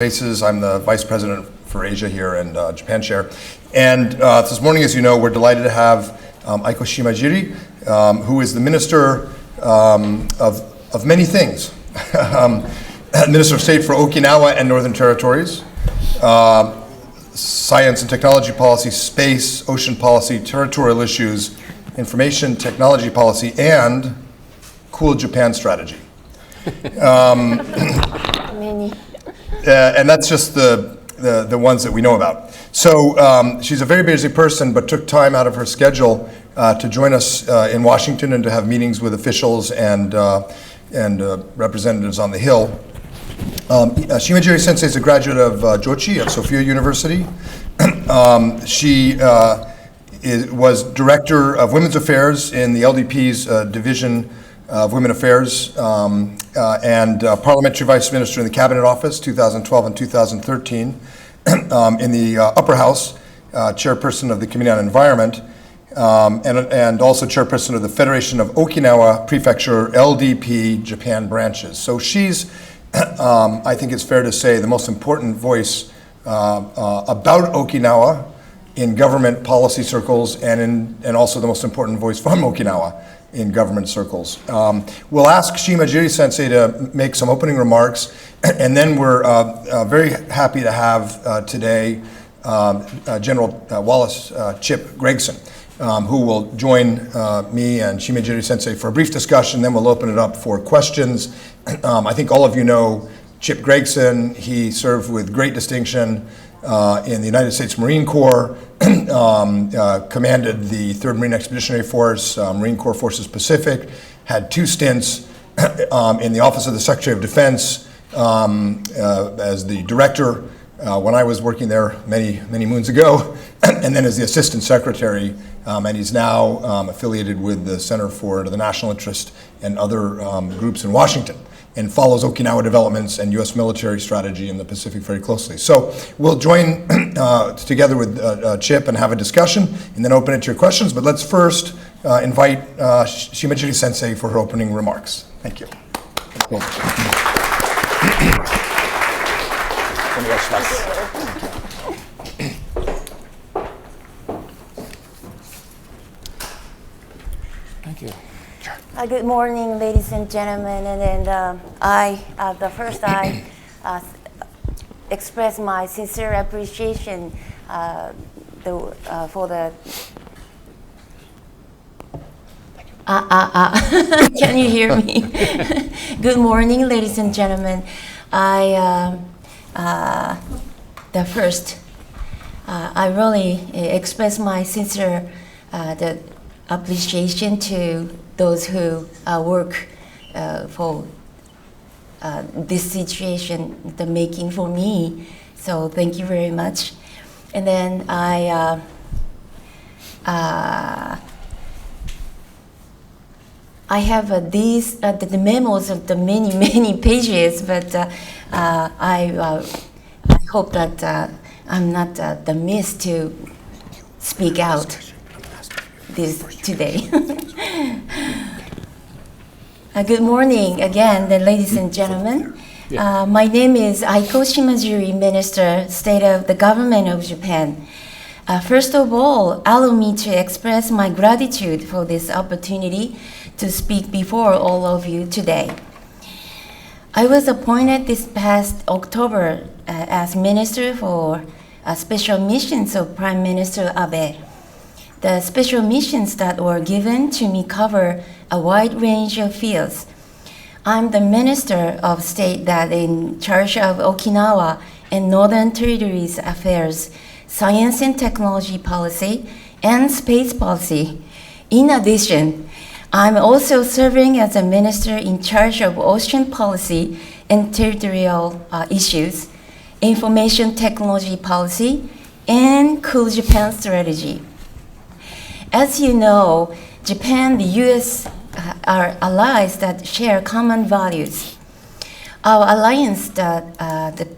Bases. I'm the Vice President for Asia here and Japan Chair. And this morning, as you know, we're delighted to have Aiko Shimajiri, who is the Minister of many things. Minister of State for Okinawa and Northern Territories, Science and Technology Policy, Space, Ocean Policy, Territorial Issues, Information Technology Policy, and Cool Japan Strategy. Many. And that's just the ones that we know about. So she's a very busy person, but took time out of her schedule to join us in Washington and to have meetings with officials and representatives on the Hill. Shimajiri Sensei is a graduate of Jochi at Sophia University. She was Director of Women's Affairs in the LDP's Division of Women Affairs and Parliamentary Vice Minister in the Cabinet Office, 2012 and 2013. In the Upper House, Chairperson of the Committee on Environment, and also Chairperson of the Federation of Okinawa Prefecture LDP Japan branches. So she's, I think it's fair to say, the most important voice about Okinawa in government policy circles and also the most important voice from Okinawa in government circles. We'll ask Shimajiri Sensei to make some opening remarks, and then we're very happy to have today General Wallace Chip Gregson, who will join me and Shimajiri Sensei for a brief discussion, then we'll open it up for questions. I think all of you know Chip Gregson. He served with great distinction in the United States Marine Corps, commanded the 3rd Marine Expeditionary Force, Marine Corps Forces Pacific, had 2 stints in the Office of the Secretary of Defense as the director when I was working there many moons ago, and then as the Assistant Secretary, and he's now affiliated with the Center for the National Interest and other groups in Washington, and follows Okinawa developments and U.S. military strategy in the Pacific very closely. So we'll join together with Chip and have a discussion, and then open it to your questions. But let's first invite Shimajiri Sensei for her opening remarks. Thank you. Thank you. Good morning, ladies and gentlemen. And then I express my sincere appreciation for the. Can you hear me? Good morning, ladies and gentlemen. I really express my sincere appreciation to those who work for this situation, the making for me. So thank you very much. And then I have these the memos of the many pages, but I hope that I'm not the miss to speak out this today. Good morning again, ladies and gentlemen. My name is Aiko Shimajiri, Minister, State of the Government of Japan. First of all, allow me to express my gratitude for this opportunity to speak before all of you today. I was appointed this past October as Minister for Special Missions of Prime Minister Abe. The special missions that were given to me cover a wide range of fields. I'm the Minister of State that in charge of Okinawa and Northern Territories affairs, Science and Technology Policy, and Space Policy. In addition, I'm also serving as a Minister in charge of Ocean Policy and Territorial Issues, Information Technology Policy, and Cool Japan Strategy. As you know, Japan, the U.S. are allies that share common values. Our alliance, the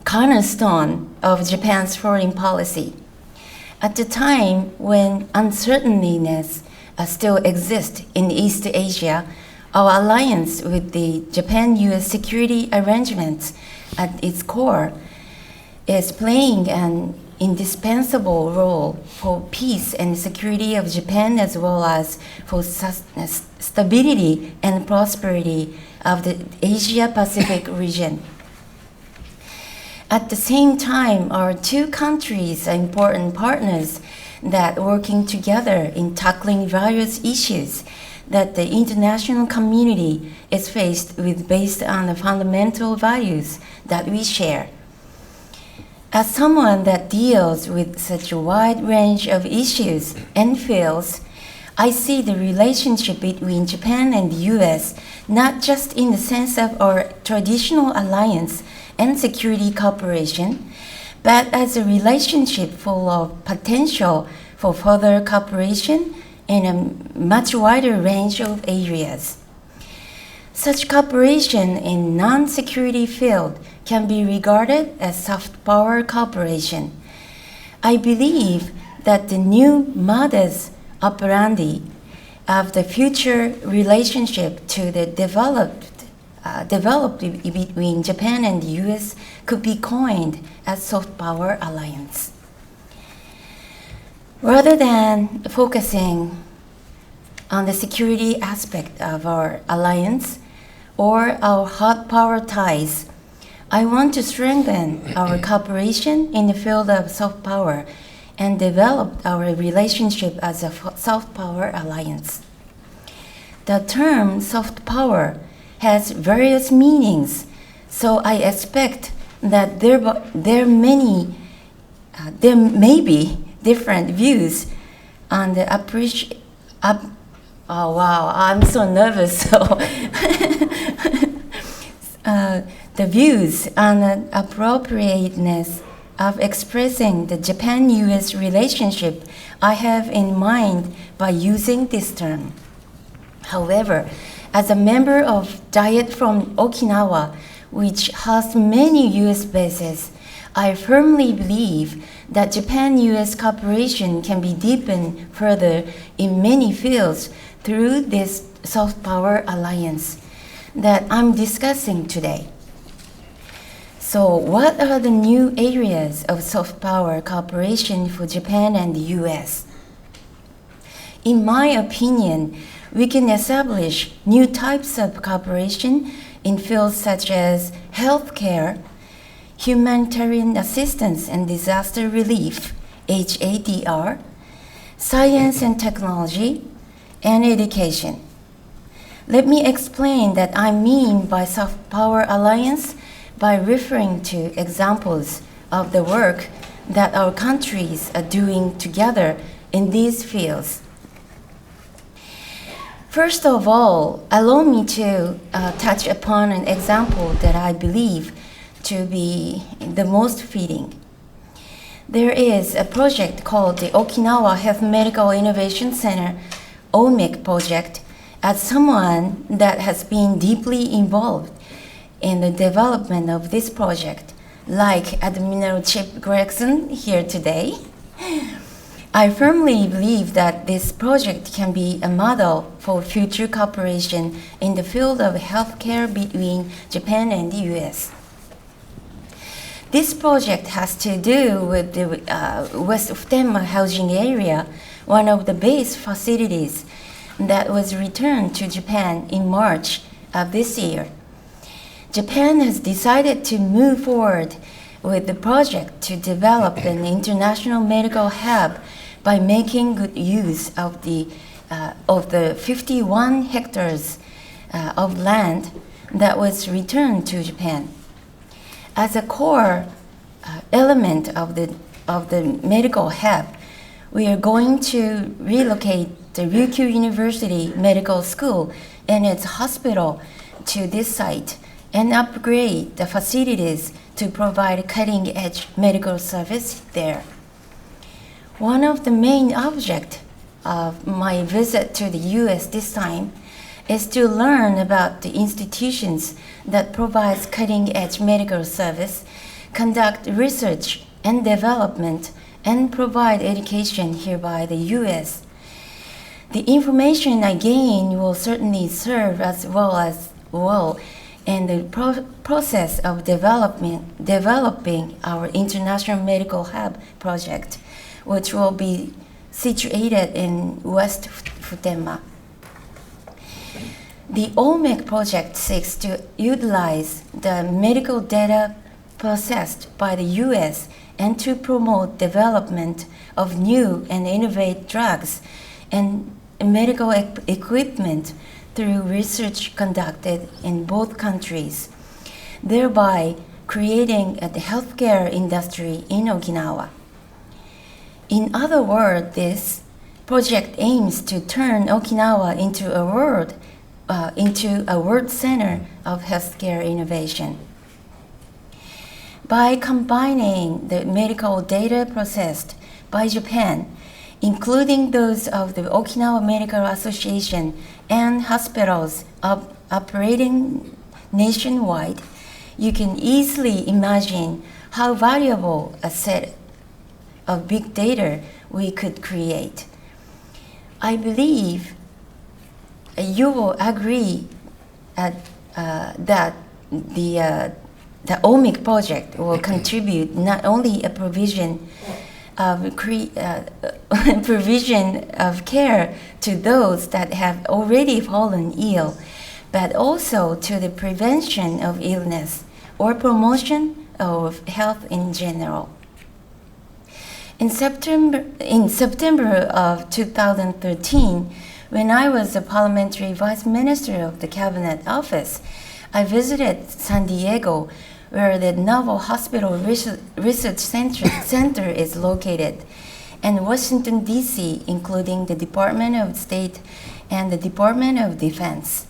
cornerstone of Japan's foreign policy. At the time when uncertainties still exist in East Asia, our alliance with the Japan-U.S. security arrangements at its core, is playing an indispensable role for peace and security of Japan, as well as for stability and prosperity of the Asia-Pacific region. At the same time, our two countries are important partners that working together in tackling various issues that the international community is faced with based on the fundamental values that we share. As someone that deals with such a wide range of issues and fields, I see the relationship between Japan and the US not just in the sense of our traditional alliance and security cooperation, but as a relationship full of potential for further cooperation in a much wider range of areas. Such cooperation in non-security field can be regarded as soft power cooperation. I believe that the new modus operandi of the future relationship to the developed between Japan and the US could be coined as soft power alliance. Rather than focusing on the security aspect of our alliance or our hard power ties, I want to strengthen our cooperation in the field of soft power and develop our relationship as a soft power alliance. The term soft power has various meanings, so I expect that there may be different views on the oh wow, I'm so nervous. So the views on the appropriateness of expressing the Japan-US relationship I have in mind by using this term. However, as a member of Diet from Okinawa, which has many US bases, I firmly believe that Japan-US cooperation can be deepened further in many fields through this soft power alliance that I'm discussing today. So what are the new areas of soft power cooperation for Japan and the US? In my opinion, we can establish new types of cooperation in fields such as healthcare, humanitarian assistance and disaster relief, HADR, science and technology, and education. Let me explain that I mean by soft power alliance by referring to examples of the work that our countries are doing together in these fields. First of all, allow me to touch upon an example that I believe to be the most fitting. There is a project called the Okinawa Health Medical Innovation Center, OMIC project, as someone that has been deeply involved in the development of this project, like Admiral Chief Gregson here today. I firmly believe that this project can be a model for future cooperation in the field of healthcare between Japan and the US. This project has to do with the West Futenma housing area, one of the base facilities that was returned to Japan in March of this year. Japan has decided to move forward with the project to develop an international medical hub by making good use of the 51 hectares of land that was returned to Japan. As a core element of the medical hub, we are going to relocate the Ryukyu University Medical School and its hospital to this site and upgrade the facilities to provide cutting-edge medical service there. One of the main objects of my visit to the US this time is to learn about the institutions that provides cutting-edge medical service, conduct research and development, and provide education here by the US. The information I gain will certainly serve as well and the process of developing our International Medical Hub project, which will be situated in West Futenma. The OMIC project seeks to utilize the medical data processed by the US and to promote development of new and innovative drugs and medical equipment through research conducted in both countries, thereby creating a healthcare industry in Okinawa. In other words, this project aims to turn Okinawa into a world center of healthcare innovation. By combining the medical data processed by Japan, including those of the Okinawa Medical Association and hospitals operating nationwide, you can easily imagine how valuable a set of big data we could create. I believe you will agree that the OMIC project will contribute not only a provision of care to those that have already fallen ill, but also to the prevention of illness or promotion of health in general. In September of 2013, when I was the parliamentary vice minister of the cabinet office, I visited San Diego, where the Naval Hospital Research Center is located, and Washington, D.C., including the Department of State and the Department of Defense.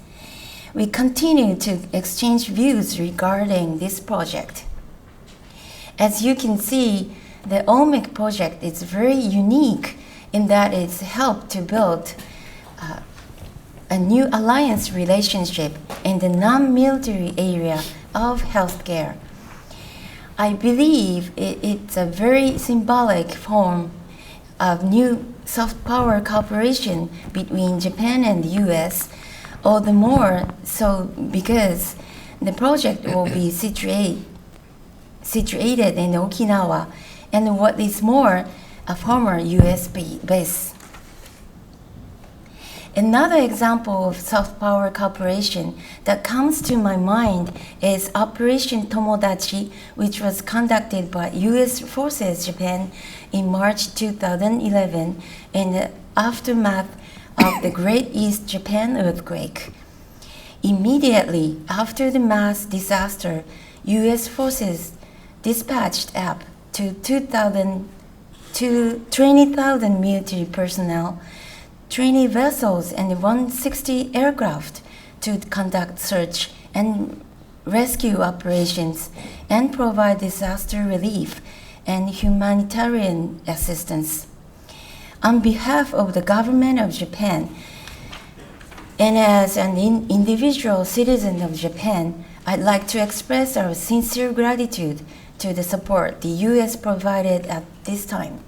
We continue to exchange views regarding this project. As you can see, the OMIC project is very unique in that it's helped to build a new alliance relationship in the non-military area of healthcare. I believe it's a very symbolic form of new soft power cooperation between Japan and the US, all the more so because the project will be situated in Okinawa, and what is more, a former US base. Another example of soft power cooperation that comes to my mind is Operation Tomodachi, which was conducted by US Forces Japan in March 2011 in the aftermath of the Great East Japan earthquake. Immediately after the mass disaster, US forces dispatched up to 20,000 military personnel, 20 vessels, and 160 aircraft to conduct search and rescue operations and provide disaster relief and humanitarian assistance. On behalf of the government of Japan, and as an individual citizen of Japan, I'd like to express our sincere gratitude to the support the U.S. provided at this time.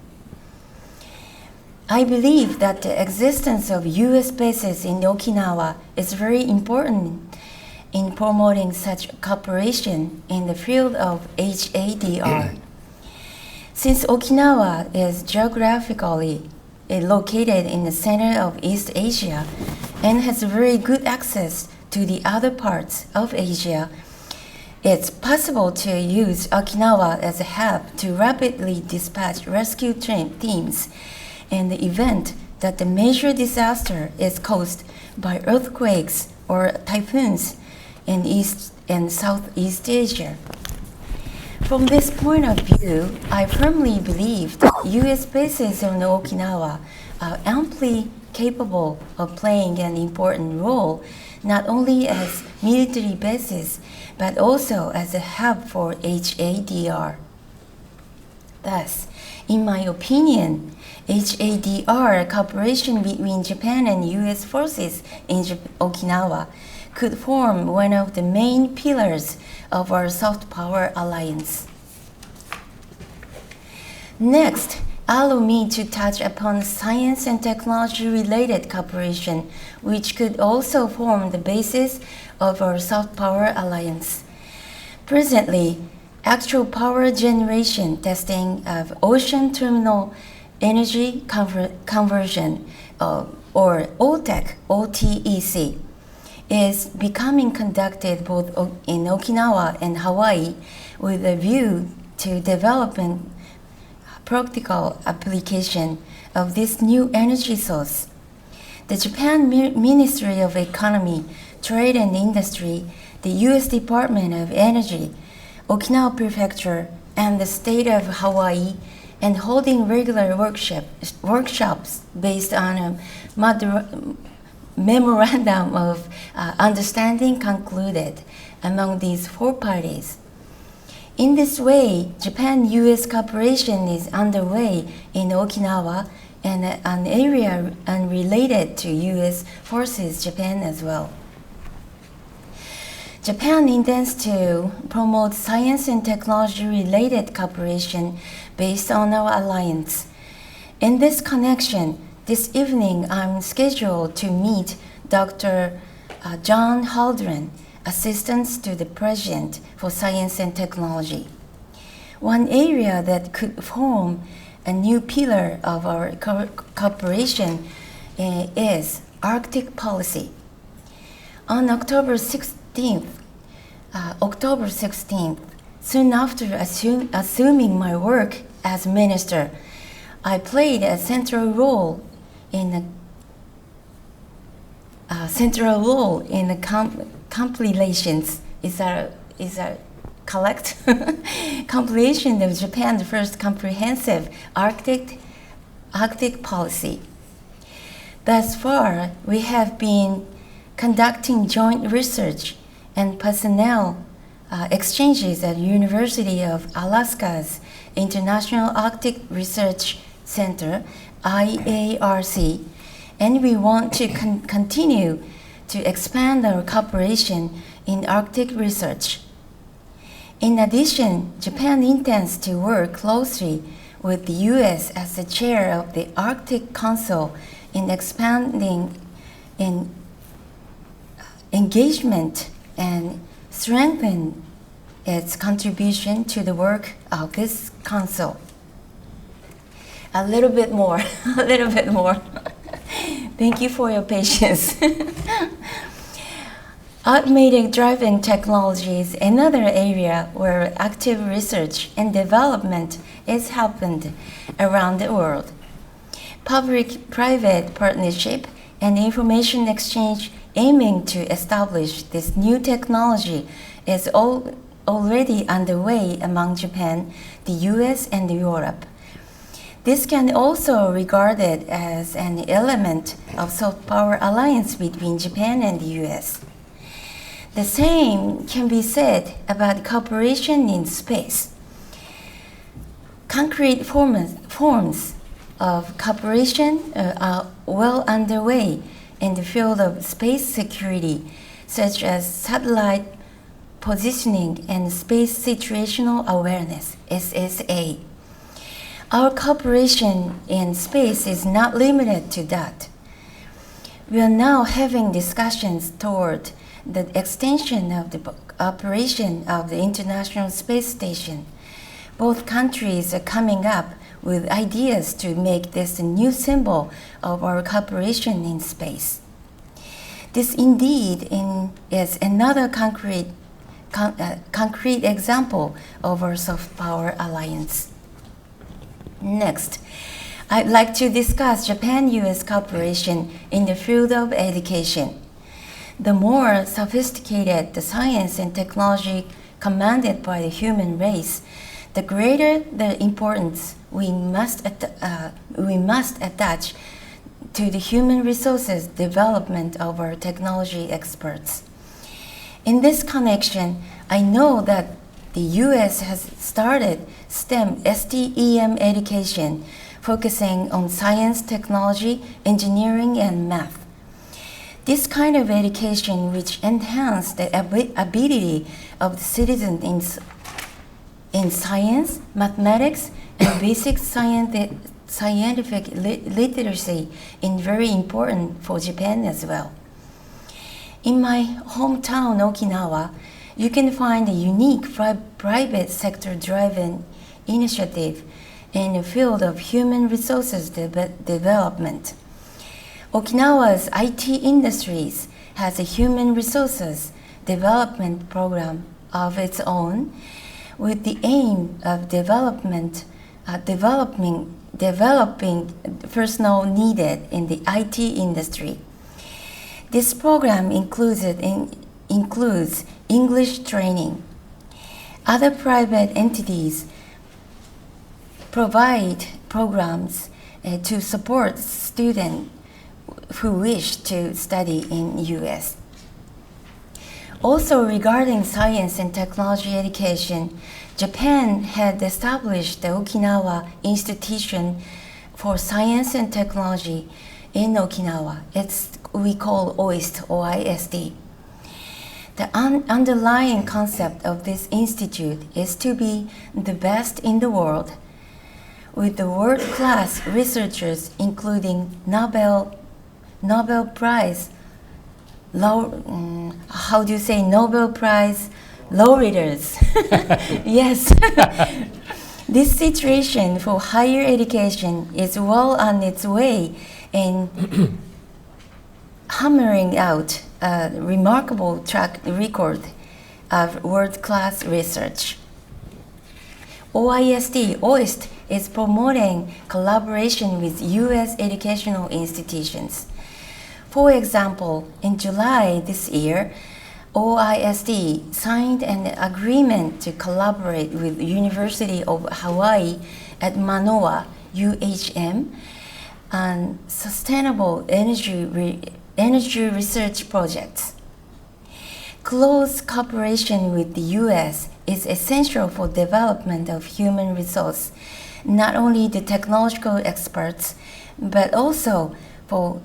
I believe that the existence of U.S. bases in Okinawa is very important in promoting such cooperation in the field of HADR. Since Okinawa is geographically located in the center of East Asia and has very good access to the other parts of Asia, it's possible to use Okinawa as a hub to rapidly dispatch rescue teams in the event that the major disaster is caused by earthquakes or typhoons in East and Southeast Asia. From this point of view, I firmly believe that U.S. bases on Okinawa are amply capable of playing an important role, not only as military bases, but also as a hub for HADR. Thus, in my opinion, HADR cooperation between Japan and U.S. forces in Okinawa could form one of the main pillars of our soft power alliance. Next, allow me to touch upon science and technology related cooperation, which could also form the basis of our soft power alliance. Presently, actual power generation testing of ocean terminal energy conversion, or OTEC, is becoming conducted both in Okinawa and Hawaii with a view to developing practical application of this new energy source. The Japan Ministry of Economy, Trade and Industry, the U.S. Department of Energy, Okinawa Prefecture, and the state of Hawaii, and holding regular workshops based on a memorandum of understanding concluded among these four parties. In this way, Japan-U.S. cooperation is underway in Okinawa and an area unrelated to U.S. forces Japan as well. Japan intends to promote science and technology-related cooperation based on our alliance. In this connection, this evening I'm scheduled to meet Dr. John Haldren, Assistant to the President for Science and Technology. One area that could form a new pillar of our cooperation is Arctic policy. On October 16th, soon after assuming my work as minister, I played a central role in the compilations. Is that correct? Compilation of Japan's first comprehensive Arctic policy. Thus far, we have been conducting joint research and personnel exchanges at University of Alaska's International Arctic Research Center, IARC, and we want to continue to expand our cooperation in Arctic research. In addition, Japan intends to work closely with the U.S. as the chair of the Arctic Council in expanding in engagement and strengthen its contribution to the work of this council. A little bit more. Thank you for your patience. Automated driving technology is another area where active research and development is happened around the world. Public-private partnership and information exchange aiming to establish this new technology is already underway among Japan, the US, and Europe. This can also be regarded as an element of soft power alliance between Japan and the US. The same can be said about cooperation in space. Concrete forms of cooperation are well underway in the field of space security, such as satellite positioning and space situational awareness, SSA. Our cooperation in space is not limited to that. We are now having discussions toward the extension of the operation of the International Space Station. Both countries are coming up with ideas to make this a new symbol of our cooperation in space. This indeed is another concrete example of our soft power alliance. Next, I'd like to discuss Japan-US cooperation in the field of education. The more sophisticated the science and technology commanded by the human race, the greater the importance we must attach to the human resources development of our technology experts. In this connection, I know that the U.S. has started STEM education, focusing on science, technology, engineering, and math. This kind of education, which enhances the ability of the citizen in science, mathematics, and basic scientific literacy, is very important for Japan as well. In my hometown, Okinawa, you can find a unique private sector-driven initiative in the field of human resources development. Okinawa's IT Industries has a human resources development program of its own with the aim of developing personnel needed in the IT industry. This program includes English training. Other private entities provide programs to support students who wish to study in US. Also regarding science and technology education, Japan had established the Okinawa Institution for Science and Technology in Okinawa. We call OIST, OISD. The underlying concept of this institute is to be the best in the world, with the world-class researchers including Nobel Prize, Nobel Prize laureates. Yes. This situation for higher education is well on its way in hammering out a remarkable track record of world-class research. OIST is promoting collaboration with U.S. educational institutions. For example, in July this year, OISD signed an agreement to collaborate with the University of Hawaii at Manoa, UHM, on sustainable energy research projects. Close cooperation with the U.S. is essential for development of human resource, not only the technological experts, but also for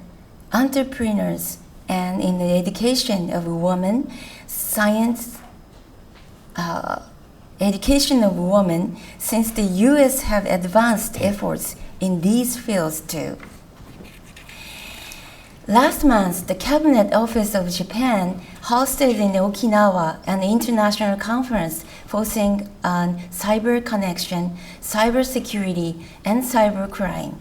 entrepreneurs and in the education of women, education of women, since the U.S. have advanced efforts in these fields too. Last month, the Cabinet Office of Japan hosted in Okinawa an international conference focusing on cyber connection, cybersecurity, and cybercrime.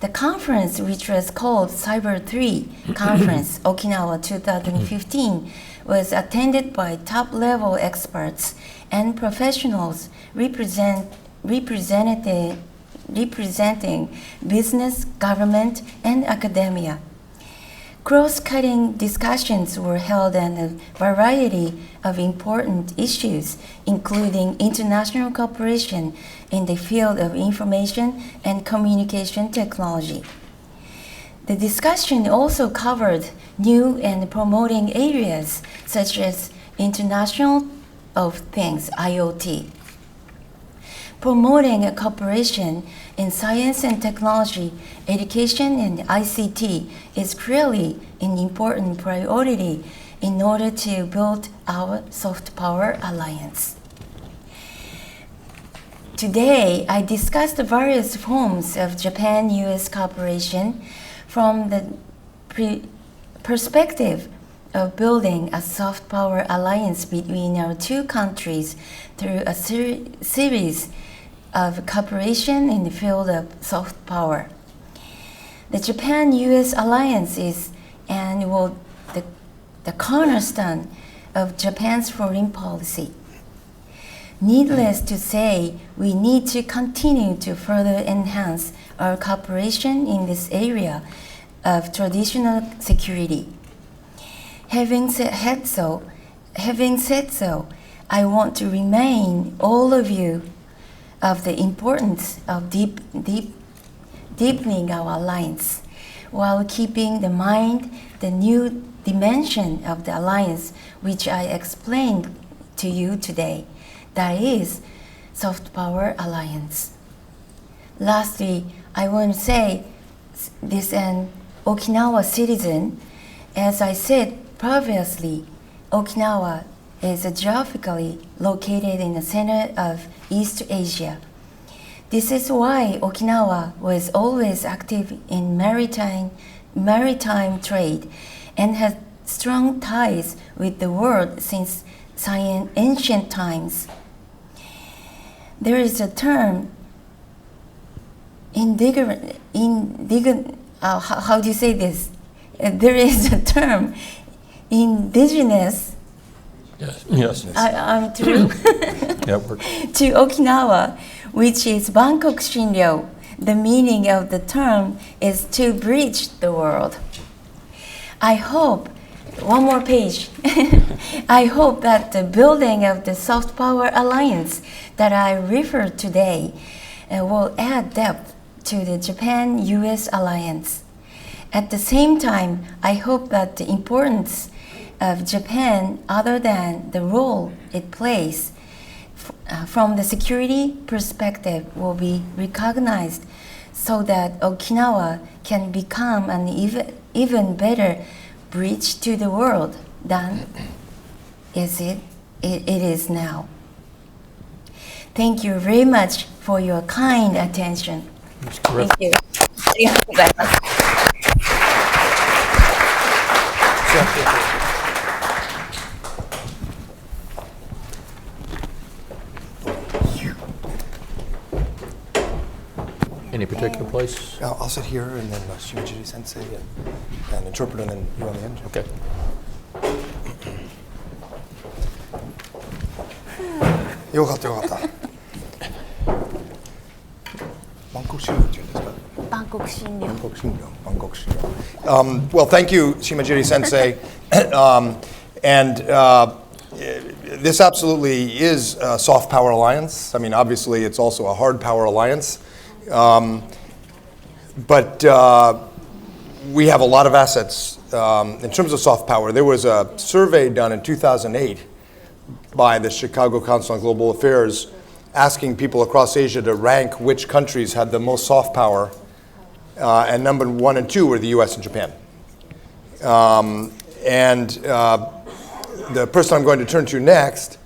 The conference, which was called Cyber 3 Conference Okinawa 2015, was attended by top-level experts and professionals representing business, government, and academia. Cross-cutting discussions were held on a variety of important issues, including international cooperation in the field of information and communication technology. The discussion also covered new and promoting areas such as International of Things, IoT. Promoting a cooperation in science and technology, education, and ICT is clearly an important priority in order to build our soft power alliance. Today, I discussed the various forms of Japan-US cooperation from the perspective of building a soft power alliance between our two countries through a series of cooperation in the field of soft power. The Japan-US alliance is and will the cornerstone of Japan's foreign policy. Needless to say, we need to continue to further enhance our cooperation in this area of traditional security. Having said so, I want to remind all of you of the importance of deepening our alliance, while keeping in mind the new dimension of the alliance which I explained to you today, that is, soft power alliance. Lastly, I want to say this an Okinawa citizen. As I said previously, Okinawa is geographically located in the center of East Asia. This is why Okinawa was always active in maritime trade and has strong ties with the world since ancient times. There is a term, how do you say this? There is a term, indigenous. Yes. I'm through. To Okinawa, which is Bangkok Shinryo. The meaning of the term is to bridge the world. I hope, one more page. I hope that the building of the soft power alliance that I referred today will add depth to the Japan-US alliance. At the same time, I hope that the importance of Japan, other than the role it plays from the security perspective, will be recognized so that Okinawa can become an even better bridge to the world than it is now. Thank you very much for your kind attention. Thank you. ありがとうございます。Any particular place? I'll sit here, and then Shimajiri Sensei and interpreter, and then you on the end. Okay. よかったよかった。バンコク診療っていうんですか？バンコク診療。バンコク診療。バンコク診療。Well, thank you, Shimajiri Sensei, and this absolutely is a soft power alliance. I mean, obviously, it's also a hard power alliance. But we have a lot of assets in terms of soft power. There was a survey done in 2008 by the Chicago Council on Global Affairs asking people across Asia to rank which countries had the most soft power, and number 1 and 2 were the US and Japan. The person I'm going to turn to next,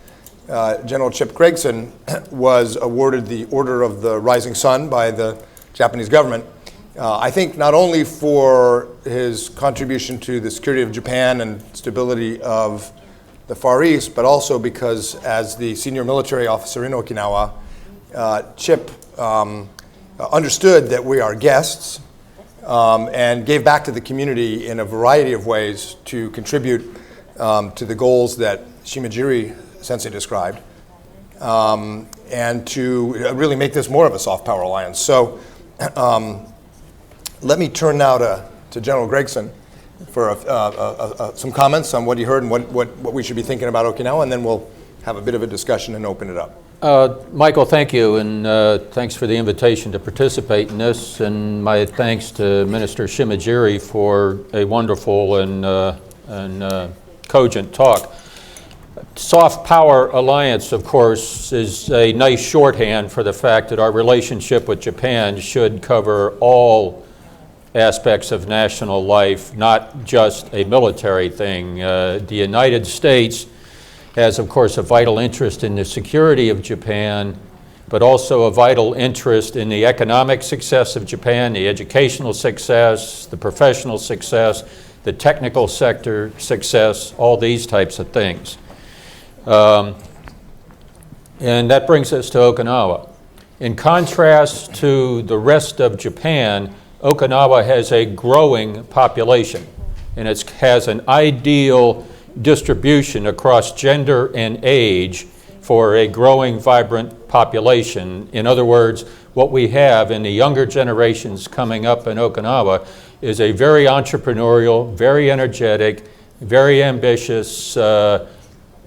General Chip Gregson, was awarded the Order of the Rising Sun by the Japanese government. I think not only for his contribution to the security of Japan and stability of the Far East, but also because as the senior military officer in Okinawa, Chip understood that we are guests and gave back to the community in a variety of ways to contribute to the goals that Shimajiri Sensei described, and to really make this more of a soft power alliance. So let me turn now to General Gregson for some comments on what he heard and what we should be thinking about Okinawa, and then we'll have a bit of a discussion and open it up. Michael, thank you, and thanks for the invitation to participate in this, and my thanks to Minister Shimajiri for a wonderful and cogent talk. Soft Power Alliance, of course, is a nice shorthand for the fact that our relationship with Japan should cover all aspects of national life, not just a military thing. The United States has, of course, a vital interest in the security of Japan, but also a vital interest in the economic success of Japan, the educational success, the professional success, the technical sector success, all these types of things. And that brings us to Okinawa. In contrast to the rest of Japan, Okinawa has a growing population, and it has an ideal distribution across gender and age for a growing, vibrant population. In other words, what we have in the younger generations coming up in Okinawa is a very entrepreneurial, very energetic, very ambitious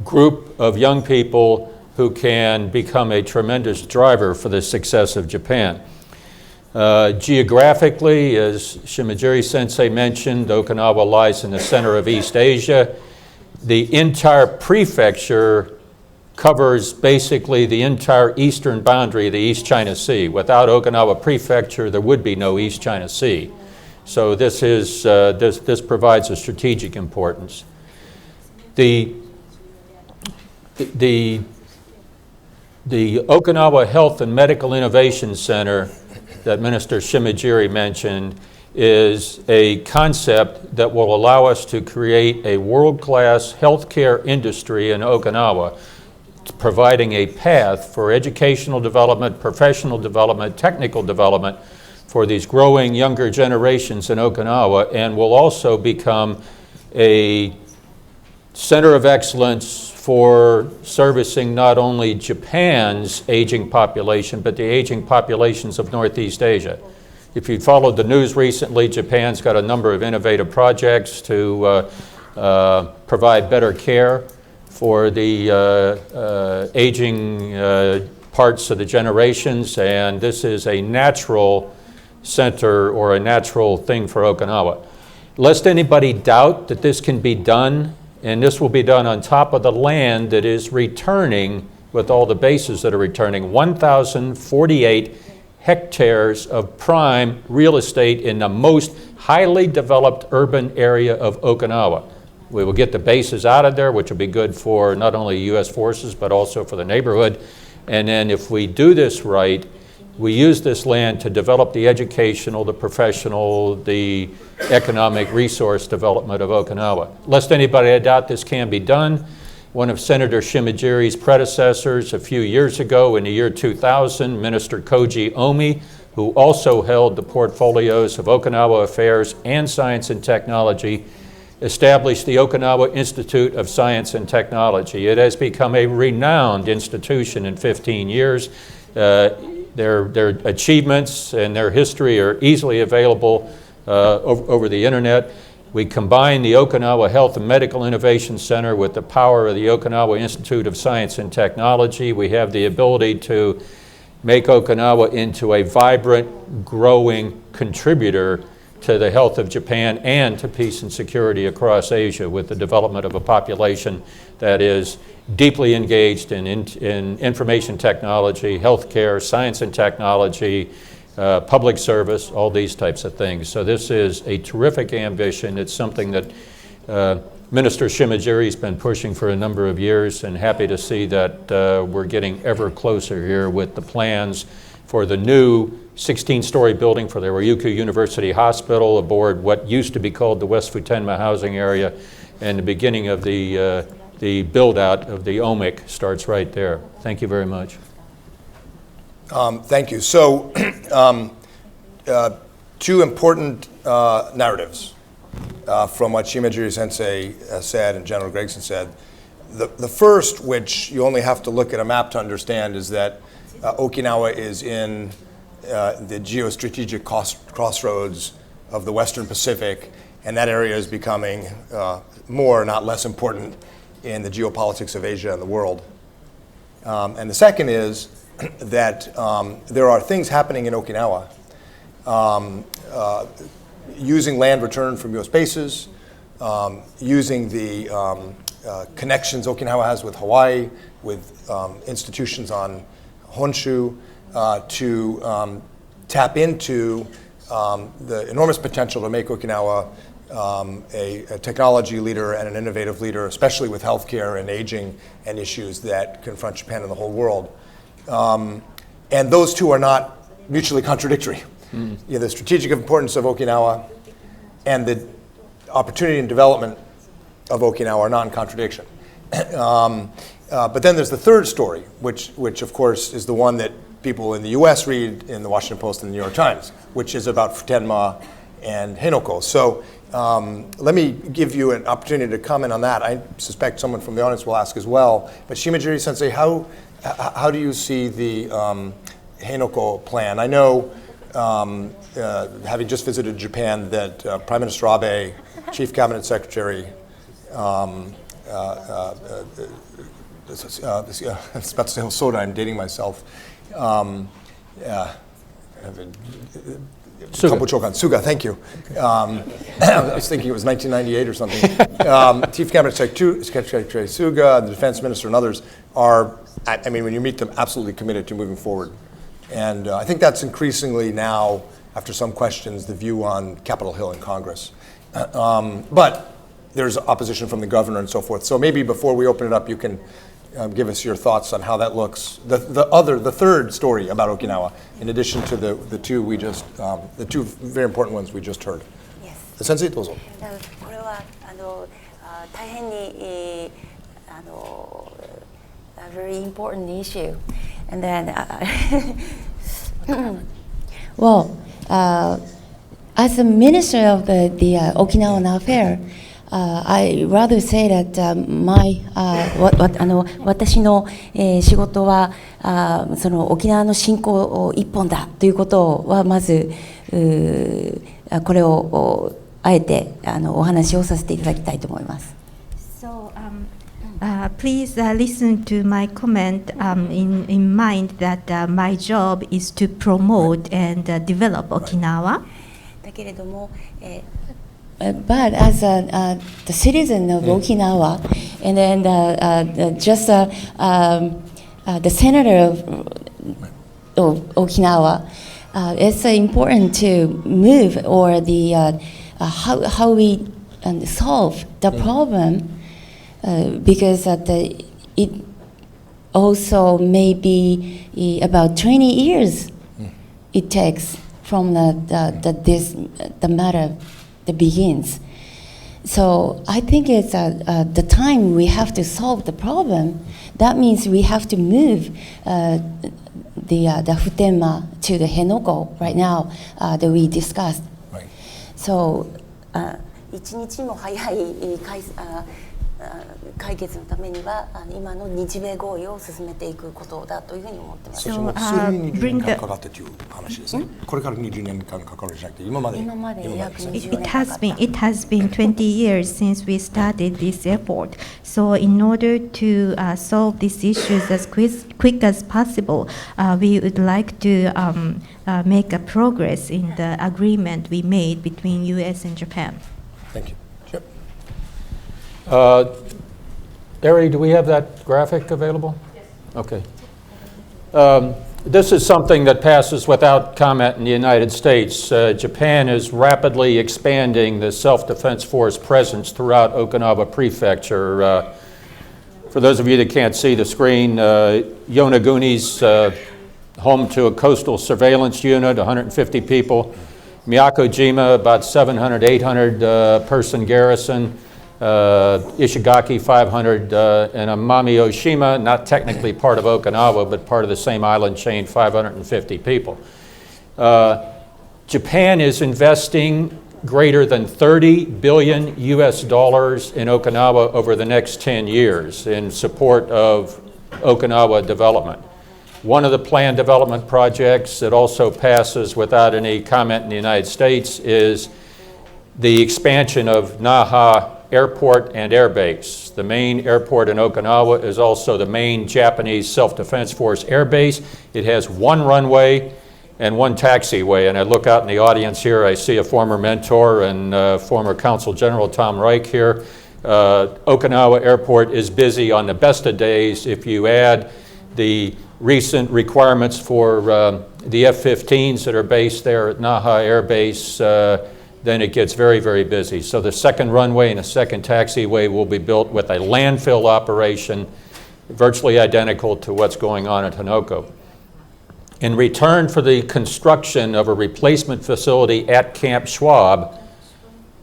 group of young people who can become a tremendous driver for the success of Japan. Geographically, as Shimajiri Sensei mentioned, Okinawa lies in the center of East Asia. The entire prefecture covers basically the entire eastern boundary of the East China Sea. Without Okinawa Prefecture, there would be no East China Sea. So this provides a strategic importance. The Okinawa Health and Medical Innovation Center that Minister Shimajiri mentioned is a concept that will allow us to create a world-class healthcare industry in Okinawa, providing a path for educational development, professional development, technical development for these growing younger generations in Okinawa, and will also become a center of excellence for servicing not only Japan's aging population, but the aging populations of Northeast Asia. If you followed the news recently, Japan's got a number of innovative projects to provide better care for the aging parts of the generations, and this is a natural center or a natural thing for Okinawa. Lest anybody doubt that this can be done, and this will be done on top of the land that is returning with all the bases that are returning, 1,048 hectares of prime real estate in the most highly developed urban area of Okinawa. We will get the bases out of there, which will be good for not only U.S. forces, but also for the neighborhood. And then if we do this right, we use this land to develop the educational, the professional, the economic resource development of Okinawa. Lest anybody doubt this can be done, one of Senator Shimajiri's predecessors a few years ago in the year 2000, Minister Koji Omi, who also held the portfolios of Okinawa Affairs and Science and Technology, established the Okinawa Institute of Science and Technology. It has become a renowned institution in 15 years. Their achievements and their history are easily available over the internet. We combine the Okinawa Health and Medical Innovation Center with the power of the Okinawa Institute of Science and Technology. We have the ability to make Okinawa into a vibrant, growing contributor to the health of Japan and to peace and security across Asia, with the development of a population that is deeply engaged in information technology, healthcare, science and technology, public service, all these types of things. So this is a terrific ambition. It's something that Minister Shimajiri's been pushing for a number of years, and happy to see that we're getting ever closer here with the plans for the new 16-story building for the Ryukyu University Hospital aboard what used to be called the West Futenma housing area, and the beginning of the build-out of the OMIC starts right there. Thank you very much. Thank you. So, two important narratives from what Shimajiri Sensei said and General Gregson said. The first, which you only have to look at a map to understand, is that Okinawa is in the geostrategic crossroads of the Western Pacific, and that area is becoming more, not less important in the geopolitics of Asia and the world. And the second is that there are things happening in Okinawa using land returned from U.S. bases, using the connections Okinawa has with Hawaii, with institutions on Honshu, to tap into the enormous potential to make Okinawa a technology leader and an innovative leader, especially with healthcare and aging and issues that confront Japan and the whole world. And those two are not mutually contradictory. You know, the strategic importance of Okinawa and the opportunity and development of Okinawa are not in contradiction. But then there's the third story, which of course is the one that people in the US read in the Washington Post and the New York Times, which is about Futenma and Henoko. So let me give you an opportunity to comment on that. I suspect someone from the audience will ask as well. But Shimajiri Sensei, how do you see the Henoko plan? I know, having just visited Japan, that Prime Minister Abe, Chief Cabinet Secretary, I was about to say Hosoda, I'm dating myself. Suga, thank you. I was thinking it was 1998 or something. Chief Cabinet Secretary Suga, the Defense Minister, and others are, I mean, when you meet them, absolutely committed to moving forward. And I think that's increasingly now, after some questions, the view on Capitol Hill in Congress. But there's opposition from the governor and so forth. So maybe before we open it up, you can give us your thoughts on how that looks. The third story about Okinawa, in addition to the two very important ones we just heard. Yes. 先生どうぞ。これは大変にa very important issue, and then well, as a minister of the Okinawan affair, I rather say that 私の仕事はその沖縄の振興一本だということはまずこれをあえてお話をさせていただきたいと思います。So, please listen to my comment in mind that my job is to promote and develop Okinawa. だけれども、But as the citizen of Okinawa, and then just the senator of Okinawa, it's important to move or the how we solve the problem because it also may be about 20 years it takes from the matter that begins. So I think it's the time we have to solve the problem. That means we have to move the Futenma to the Henoko right now that we discussed. Right. So 一日も早い解決のためには今の日米合意を進めていくことだというふうに思ってます。そしてもう数年20年間かかってという話ですね。これから20年間かかるんじゃなくて今まで約20 It has been 20 years since we started this effort. So in order to solve these issues as quick as possible, we would like to make a progress in the agreement we made between U.S. and Japan. Thank you. Sure. Ari, do we have that graphic available? Yes. Okay. This is something that passes without comment in the United States. Japan is rapidly expanding the self-defense force presence throughout Okinawa Prefecture. For those of you that can't see the screen, Yonaguni's home to a coastal surveillance unit, 150 people. Miyakojima, about 700, 800 person garrison. Ishigaki 500 and Amami Oshima, not technically part of Okinawa, but part of the same island chain, 550 people. Japan is investing greater than 30 billion US dollars in Okinawa over the next 10 years in support of Okinawa development. One of the planned development projects that also passes without any comment in the United States is the expansion of Naha Airport and Air Base. The main airport in Okinawa is also the main Japanese Self-Defense Force air base. It has one runway and one taxiway. And I look out in the audience here, I see a former mentor and former Consul General Tom Reich here. Okinawa Airport is busy on the best of days. If you add the recent requirements for the F-15s that are based there at Naha Air Base, then it gets very, very busy. So the second runway and a second taxiway will be built with a landfill operation virtually identical to what's going on at Henoko. In return for the construction of a replacement facility at Camp Schwab,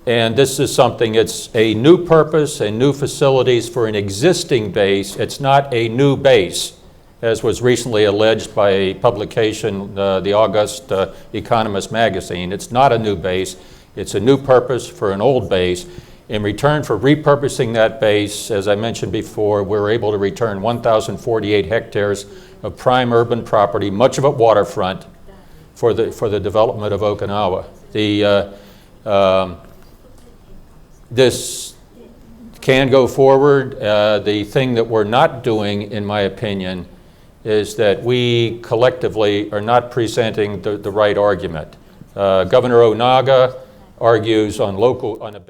and this is something, it's a new purpose and new facilities for an existing base. It's not a new base, as was recently alleged by a publication, the August Economist magazine. It's not a new base. It's a new purpose for an old base. In return for repurposing that base, as I mentioned before, we're able to return 1,048 hectares of prime urban property, much of it waterfront, for the development of Okinawa. This can go forward. The thing that we're not doing, in my opinion, is that we collectively are not presenting the right argument. Governor Onaga argues on a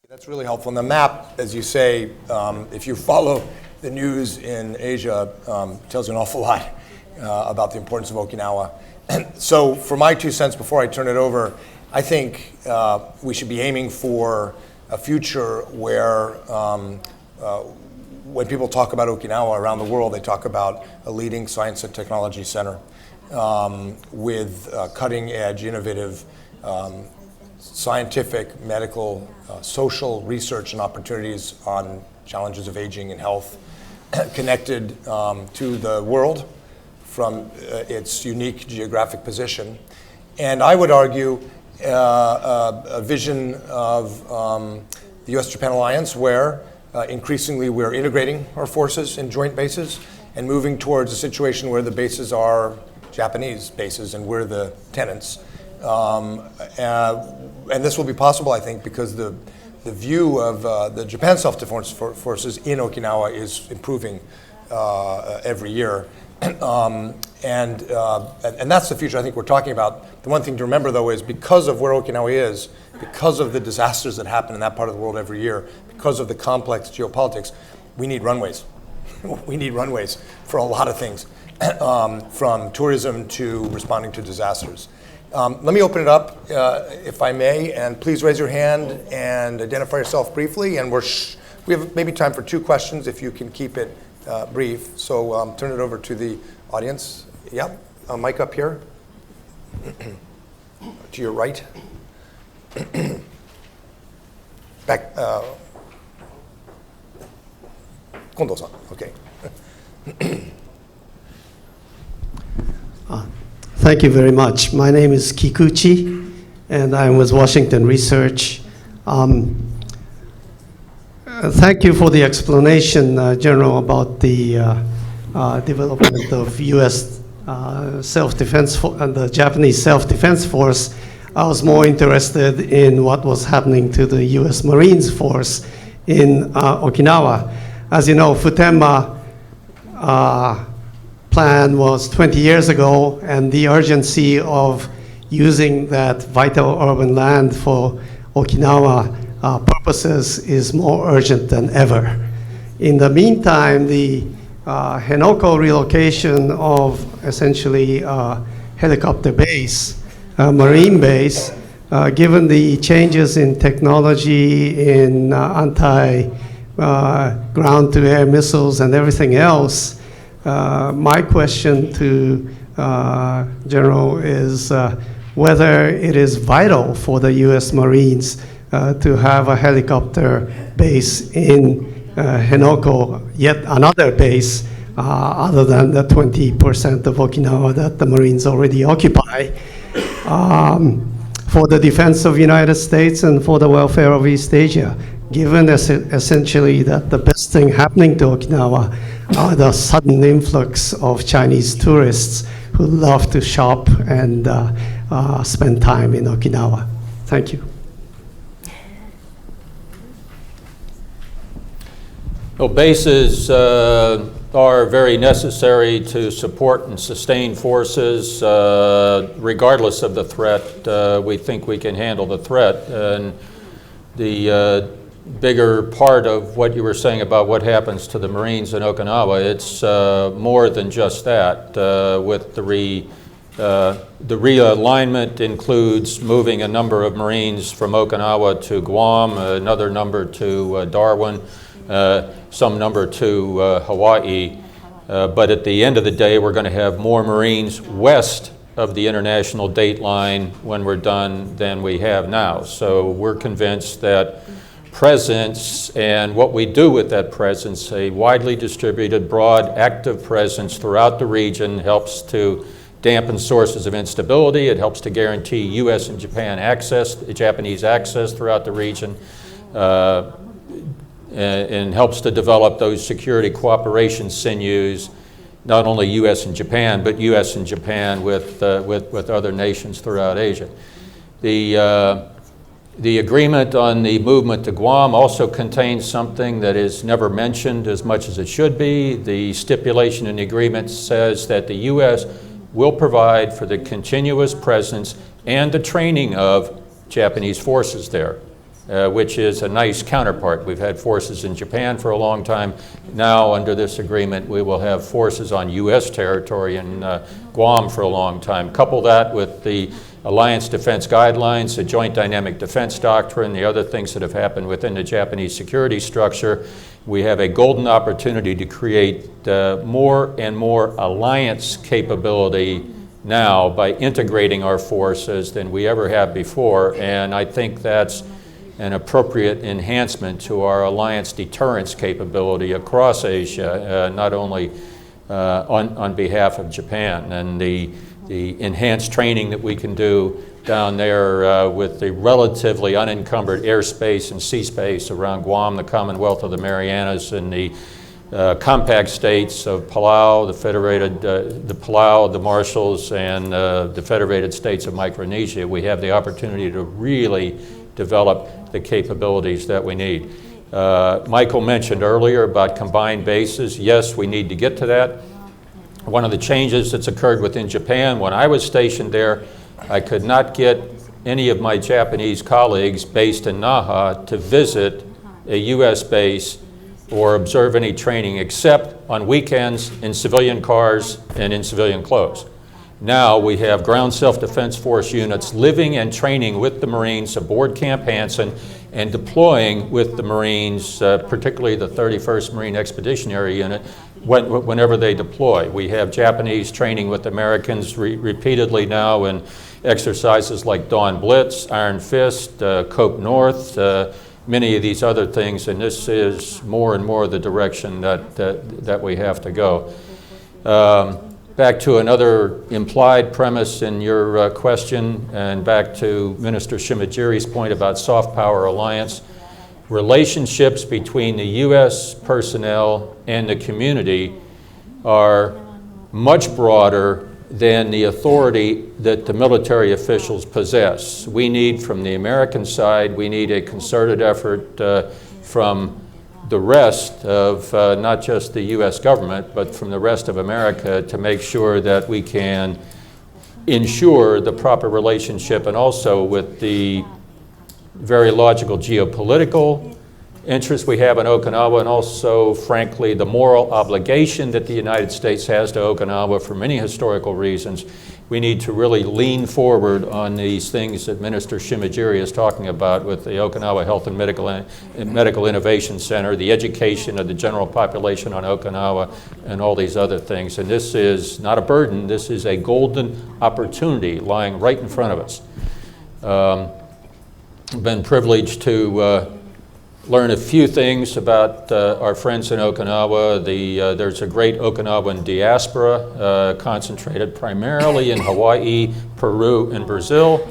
That's really helpful. And the map, as you say, if you follow the news in Asia, tells you an awful lot about the importance of Okinawa. So for my 2 cents before I turn it over, I think we should be aiming for a future where when people talk about Okinawa around the world, they talk about a leading science and technology center with cutting-edge, innovative scientific, medical, social research and opportunities on challenges of aging and health, connected to the world from its unique geographic position. And I would argue a vision of the U.S.-Japan alliance where increasingly we're integrating our forces in joint bases and moving towards a situation where the bases are Japanese bases and we're the tenants. And this will be possible, I think, because the view of the Japan self-defense forces in Okinawa is improving every year. And that's the future I think we're talking about. The one thing to remember, though, is because of where Okinawa is, because of the disasters that happen in that part of the world every year, because of the complex geopolitics, we need runways. We need runways for a lot of things, from tourism to responding to disasters. Let me open it up, if I may, and please raise your hand and identify yourself briefly. And we have maybe time for 2 questions if you can keep it brief. So turn it over to the audience. Yep, mic up here. To your right. Back. Kondo-san, okay. Thank you very much. My name is Kikuchi, and I'm with Washington Research. Thank you for the explanation, General, about the development of U.S. self-defense and the Japanese self-defense force. I was more interested in what was happening to the U.S. Marines force in Okinawa. As you know, Futenma plan was 20 years ago, and the urgency of using that vital urban land for Okinawa purposes is more urgent than ever. In the meantime, the Henoko relocation of essentially helicopter base, marine base, given the changes in technology in ground-to-air missiles and everything else, my question to General is whether it is vital for the U.S. Marines to have a helicopter base in Henoko, yet another base other than the 20% of Okinawa that the Marines already occupy, for the defense of the United States and for the welfare of East Asia, given essentially that the best thing happening to Okinawa are the sudden influx of Chinese tourists who love to shop and spend time in Okinawa. Thank you. Well, bases are very necessary to support and sustain forces. Regardless of the threat, we think we can handle the threat. And the bigger part of what you were saying about what happens to the Marines in Okinawa, it's more than just that. With the realignment includes moving a number of Marines from Okinawa to Guam, another number to Darwin, some number to Hawaii. But at the end of the day, we're going to have more Marines west of the international date line when we're done than we have now. So we're convinced that presence and what we do with that presence, a widely distributed, broad, active presence throughout the region, helps to dampen sources of instability. It helps to guarantee U.S. and Japan access, Japanese access throughout the region, and helps to develop those security cooperation sinews, not only U.S. and Japan, but U.S. and Japan with other nations throughout Asia. The agreement on the movement to Guam also contains something that is never mentioned as much as it should be. The stipulation in the agreement says that the U.S. will provide for the continuous presence and the training of Japanese forces there. which is a nice counterpart. We've had forces in Japan for a long time. Now, under this agreement, we will have forces on U.S. territory in Guam for a long time. Couple that with the Alliance Defense Guidelines, the Joint Dynamic Defense Doctrine, the other things that have happened within the Japanese security structure. We have a golden opportunity to create more and more alliance capability now by integrating our forces than we ever have before, and I think that's an appropriate enhancement to our alliance deterrence capability across Asia, not only on behalf of Japan. And the enhanced training that we can do down there with the relatively unencumbered airspace and sea space around Guam, the Commonwealth of the Marianas, and the compact states of Palau, the Palau, the Marshalls, and the Federated States of Micronesia. We have the opportunity to really develop the capabilities that we need. Michael mentioned earlier about combined bases. Yes, we need to get to that. One of the changes that's occurred within Japan, when I was stationed there, I could not get any of my Japanese colleagues based in Naha to visit a U.S. base or observe any training except on weekends in civilian cars and in civilian clothes. Now we have ground self-defense force units living and training with the Marines aboard Camp Hansen and deploying with the Marines, particularly the 31st Marine Expeditionary Unit, whenever they deploy. We have Japanese training with Americans repeatedly now in exercises like Dawn Blitz, Iron Fist, Cope North, many of these other things, and this is more and more the direction that we have to go. Back to another implied premise in your question, and back to Minister Shimajiri's point about soft power alliance. Relationships between the U.S. personnel and the community are much broader than the authority that the military officials possess. We need, from the American side, we need a concerted effort from the rest of not just the U.S. government, but from the rest of America to make sure that we can ensure the proper relationship, and also with the very logical geopolitical interests we have in Okinawa, and also, frankly, the moral obligation that the United States has to Okinawa for many historical reasons. We need to really lean forward on these things that Minister Shimajiri is talking about with the Okinawa Health and Medical Innovation Center, the education of the general population on Okinawa, and all these other things. And this is not a burden, this is a golden opportunity lying right in front of us. I've been privileged to learn a few things about our friends in Okinawa. There's a great Okinawan diaspora concentrated primarily in Hawaii, Peru, and Brazil.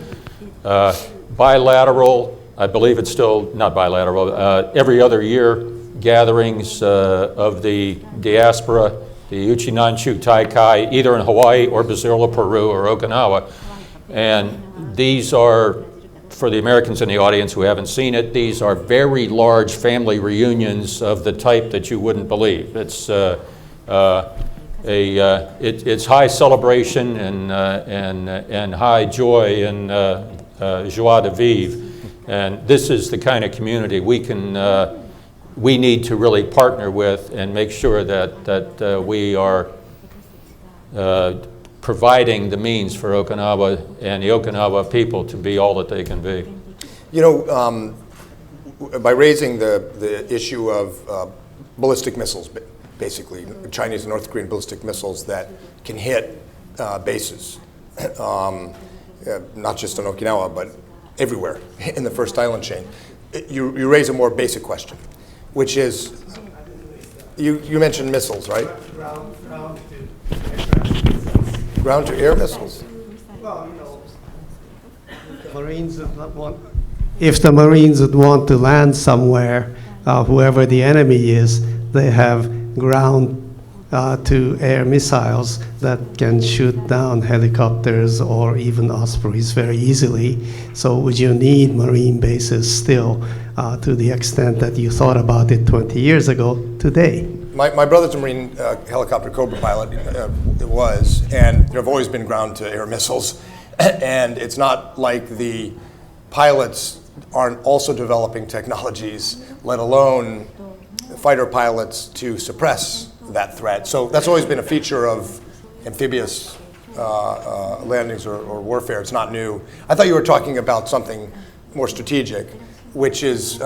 Bilateral, I believe it's still not bilateral, every other year gatherings of the diaspora, the Uchinanchu Taikai, either in Hawaii or Brazil or Peru or Okinawa. And these are, for the Americans in the audience who haven't seen it, these are very large family reunions of the type that you wouldn't believe. It's it's high celebration and high joy and joie de vivre, and this is the kind of community we need to really partner with and make sure that we are providing the means for Okinawa and the Okinawa people to be all that they can be. You know, by raising the issue of ballistic missiles, basically Chinese and North Korean ballistic missiles that can hit bases, not just on Okinawa, but everywhere in the first island chain, you raise a more basic question, which is, you mentioned missiles, right? Ground to air missiles? Well, you know, Marines would not want, if the Marines would want to land somewhere, whoever the enemy is, they have ground to air missiles that can shoot down helicopters or even Ospreys very easily. So would you need Marine bases still to the extent that you thought about it 20 years ago today? My brother's a Marine helicopter Cobra pilot, it was, and there have always been ground-to-air missiles, and it's not like the pilots aren't also developing technologies, let alone fighter pilots, to suppress that threat. So that's always been a feature of amphibious landings or warfare. It's not new. I thought you were talking about something more strategic, which is,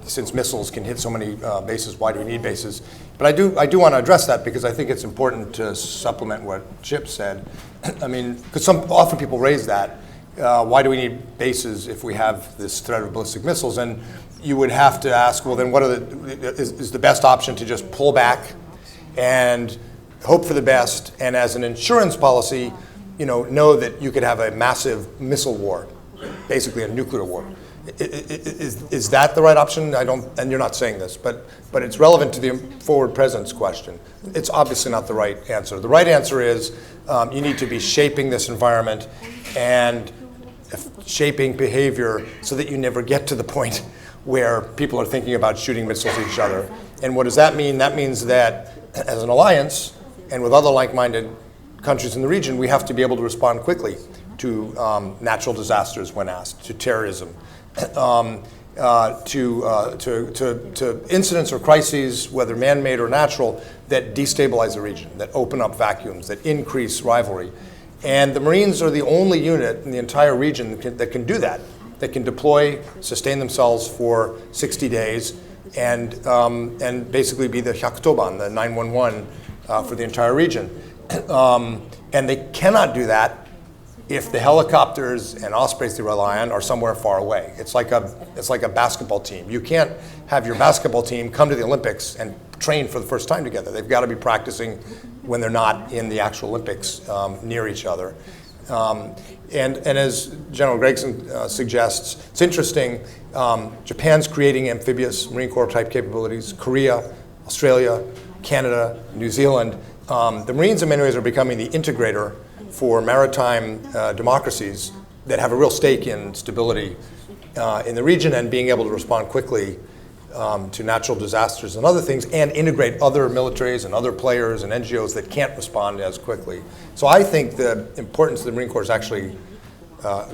since missiles can hit so many bases, why do we need bases? But I do want to address that because I think it's important to supplement what Chip said. I mean, because often people raise that. Why do we need bases if we have this threat of ballistic missiles? And you would have to ask, well, then what is the best option to just pull back and hope for the best, and as an insurance policy, know that you could have a massive missile war, basically a nuclear war. Is that the right option? And you're not saying this, but it's relevant to the forward presence question. It's obviously not the right answer. The right answer is you need to be shaping this environment and shaping behavior so that you never get to the point where people are thinking about shooting missiles at each other. And what does that mean? That means that as an alliance and with other like-minded countries in the region, we have to be able to respond quickly to natural disasters when asked, to terrorism, to incidents or crises, whether man-made or natural, that destabilize the region, that open up vacuums, that increase rivalry. And the Marines are the only unit in the entire region that can do that, that can deploy, sustain themselves for 60 days, and basically be the Hyakutoban, the 911 for the entire region. And they cannot do that if the helicopters and Ospreys they rely on are somewhere far away. It's like a basketball team. You can't have your basketball team come to the Olympics and train for the first time together. They've got to be practicing when they're not in the actual Olympics near each other. And as General Gregson suggests, it's interesting, Japan's creating amphibious Marine Corps type capabilities, Korea, Australia, Canada, New Zealand. The Marines in many ways are becoming the integrator for maritime democracies that have a real stake in stability in the region and being able to respond quickly to natural disasters and other things, and integrate other militaries and other players and NGOs that can't respond as quickly. So I think the importance of the Marine Corps is actually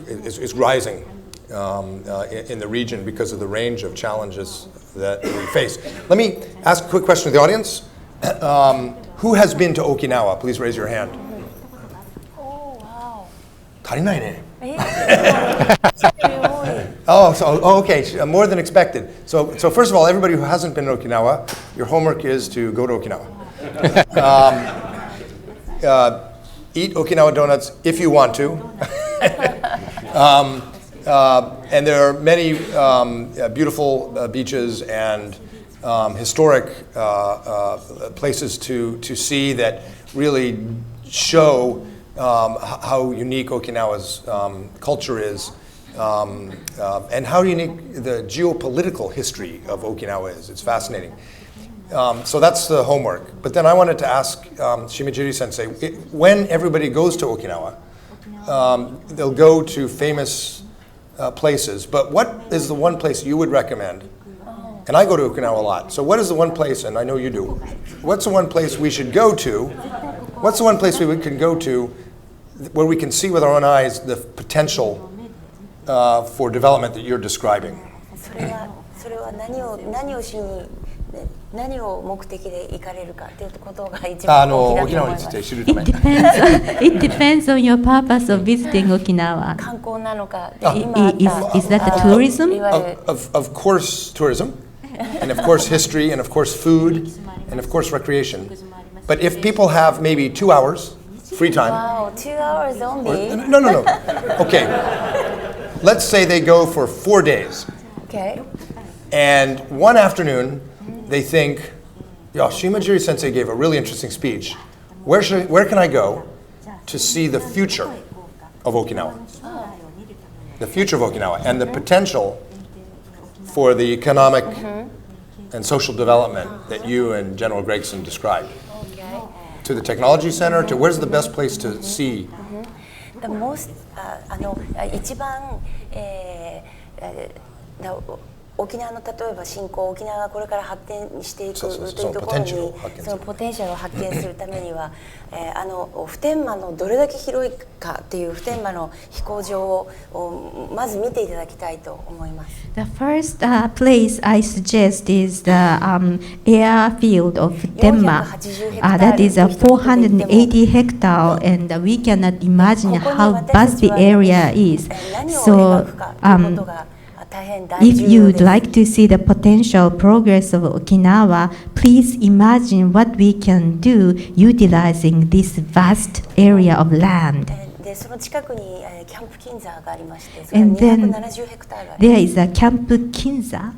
is rising in the region because of the range of challenges that we face. Let me ask a quick question to the audience. Who has been to Okinawa? Please raise your hand. Oh, wow. 足りないね. Okay, more than expected. So first of all, everybody who hasn't been to Okinawa, your homework is to go to Okinawa. Eat Okinawa donuts if you want to. And there are many beautiful beaches and historic places to see that really show how unique Okinawa's culture is, and how unique the geopolitical history of Okinawa is. It's fascinating. So that's the homework. But then I wanted to ask Shimajiri Sensei, when everybody goes to Okinawa, they'll go to famous places, but what is the one place you would recommend? And I go to Okinawa a lot. So what is the one place, and I know you do, what's the one place we should go to? What's the one place we can go to where we can see with our own eyes the potential for development that you're describing? それは何をしに何を目的で行かれるかということが一番大きなと思います。沖縄について知るため。It depends on your purpose of visiting Okinawa. 観光なのか、Is that the tourism? Of course, tourism, and of course history, and of course food, and of course recreation. But if people have maybe 2 hours free time. Wow, 2 hours only? No. Okay. Let's say they go for 4 days. Okay. And one afternoon, they think, Shimajiri Sensei gave a really interesting speech. Where can I go to see the future of Okinawa? The future of Okinawa and the potential for the economic and social development that you and General Gregson described. Okay. To the technology center, to where's the best place to see? The most 一番沖縄の例えば振興、沖縄がこれから発展していくとそういうところにそのポテンシャルを発見するためには、普天間のどれだけ広いかっていう普天間の飛行場をまず見ていただきたいと思います。The first place I suggest is the airfield of Futenma. That is a 480 hectare, and we cannot imagine how vast the area is. So, if you would like to see the potential progress of Okinawa, please imagine what we can do utilizing this vast area of land. でその近くにキャンプ金座がありまして、それは270ヘクタールあります。There is a Camp Kinza,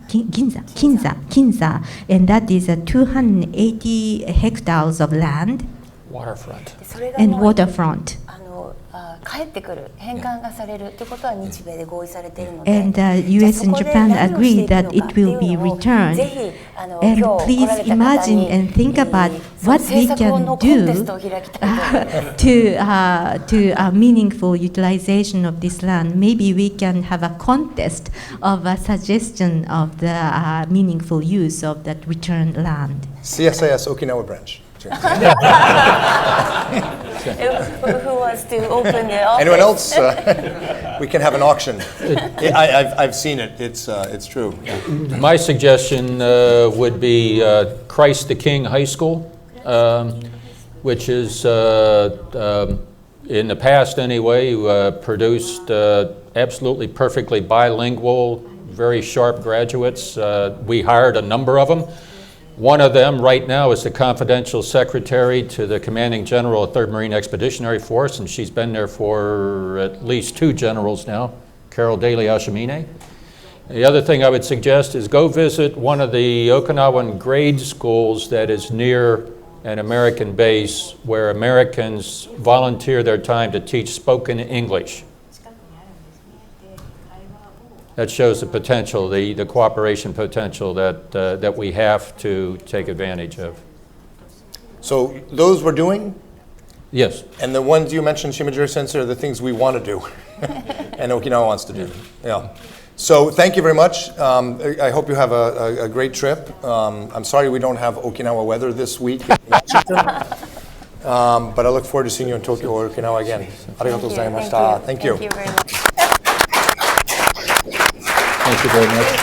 and that is a 280 hectares of land Waterfront. and waterfront. 帰ってくる、返還がされるということは日米で合意されているので、 And US and Japan agree that it will be returned. And please imagine and think about what we can do to a meaningful utilization of this land. Maybe we can have a contest of a suggestion of the meaningful use of that returned land. CSIS Okinawa branch. Who wants to open the office? Anyone else? We can have an auction. I've seen it. It's true. My suggestion would be Christ the King High School, which is, in the past anyway, produced absolutely perfectly bilingual, very sharp graduates. We hired a number of them. One of them right now is the confidential secretary to the commanding general of 3rd Marine Expeditionary Force, and she's been there for at least 2 generals now, Carol Daly Ashimine. The other thing I would suggest is go visit one of the Okinawan grade schools that is near an American base where Americans volunteer their time to teach spoken English. That shows the potential, the cooperation potential that we have to take advantage of. So those we're doing, Yes. and the ones you mentioned, Shimajiri Sensei, are the things we want to do, and Okinawa wants to do. Yeah. So thank you very much. I hope you have a great trip. I'm sorry we don't have Okinawa weather this week in Washington, but I look forward to seeing you in Tokyo or Okinawa again. Arigatou gozaimashita. Thank you. Thank you very much. Thank you very much.